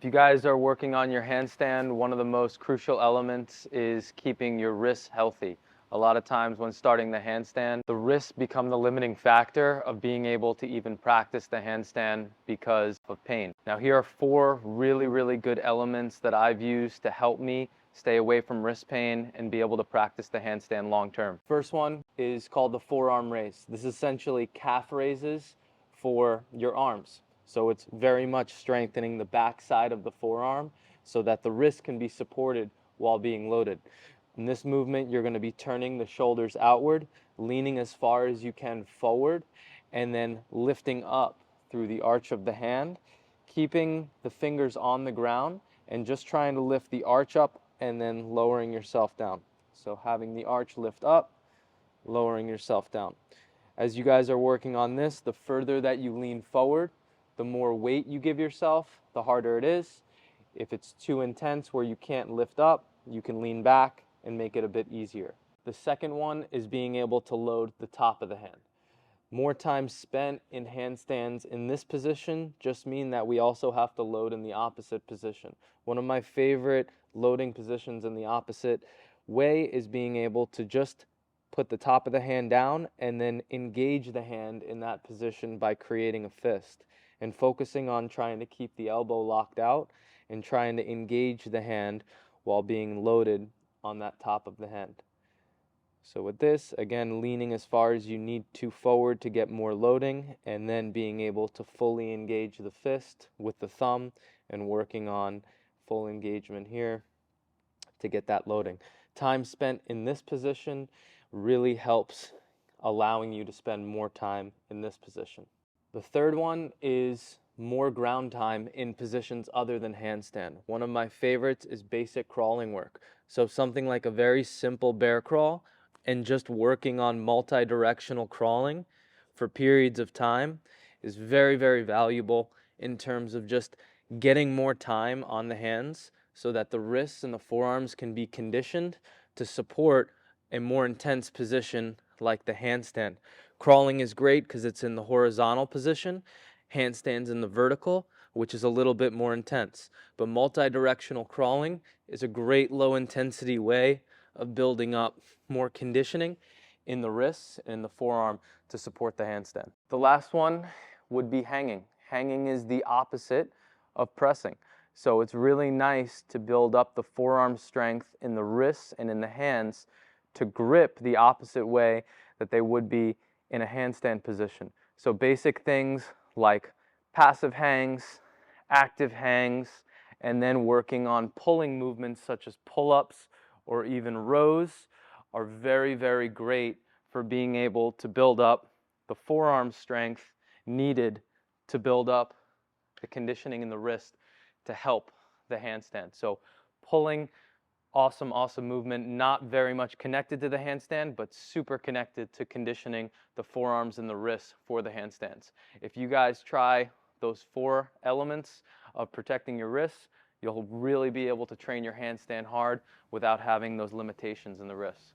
If you guys are working on your handstand, one of the most crucial elements is keeping your wrists healthy. A lot of times when starting the handstand, the wrists become the limiting factor of being able to even practice the handstand because of pain. Now here are 4 really good elements that I've used to help me stay away from wrist pain and be able to practice the handstand long term. First one is called the forearm raise. This is essentially calf raises for your arms. So it's very much strengthening the back side of the forearm so that the wrist can be supported while being loaded. In this movement, you're going to be turning the shoulders outward, leaning as far as you can forward, and then lifting up through the arch of the hand, keeping the fingers on the ground and just trying to lift the arch up and then lowering yourself down. So having the arch lift up, lowering yourself down. As you guys are working on this, the further that you lean forward, the more weight you give yourself, the harder it is. If it's too intense where you can't lift up, you can lean back and make it a bit easier. The second one is being able to load the top of the hand. More time spent in handstands in this position just mean that we also have to load in the opposite position. One of my favorite loading positions in the opposite way is being able to just put the top of the hand down and then engage the hand in that position by creating a fist and focusing on trying to keep the elbow locked out and trying to engage the hand while being loaded on that top of the hand. So with this, again, leaning as far as you need to forward to get more loading, and then being able to fully engage the fist with the thumb and working on full engagement here to get that loading. Time spent in this position really helps allowing you to spend more time in this position. The third one is more ground time in positions other than handstand. One of my favorites is basic crawling work. So something like a very simple bear crawl and just working on multi-directional crawling for periods of time is very valuable in terms of just getting more time on the hands so that the wrists and the forearms can be conditioned to support a more intense position like the handstand. Crawling is great because it's in the horizontal position. Handstands in the vertical, which is a little bit more intense. But multi-directional crawling is a great low intensity way of building up more conditioning in the wrists and the forearm to support the handstand. The last one would be hanging. Hanging is the opposite of pressing. So it's really nice to build up the forearm strength in the wrists and in the hands to grip the opposite way that they would be in a handstand position. So basic things like passive hangs, active hangs, and then working on pulling movements such as pull-ups or even rows are very great for being able to build up the forearm strength needed to build up the conditioning in the wrist to help the handstand. So pulling, awesome movement, not very much connected to the handstand, but super connected to conditioning the forearms and the wrists for the handstands. If you guys try those 4 elements of protecting your wrists, you'll really be able to train your handstand hard without having those limitations in the wrists.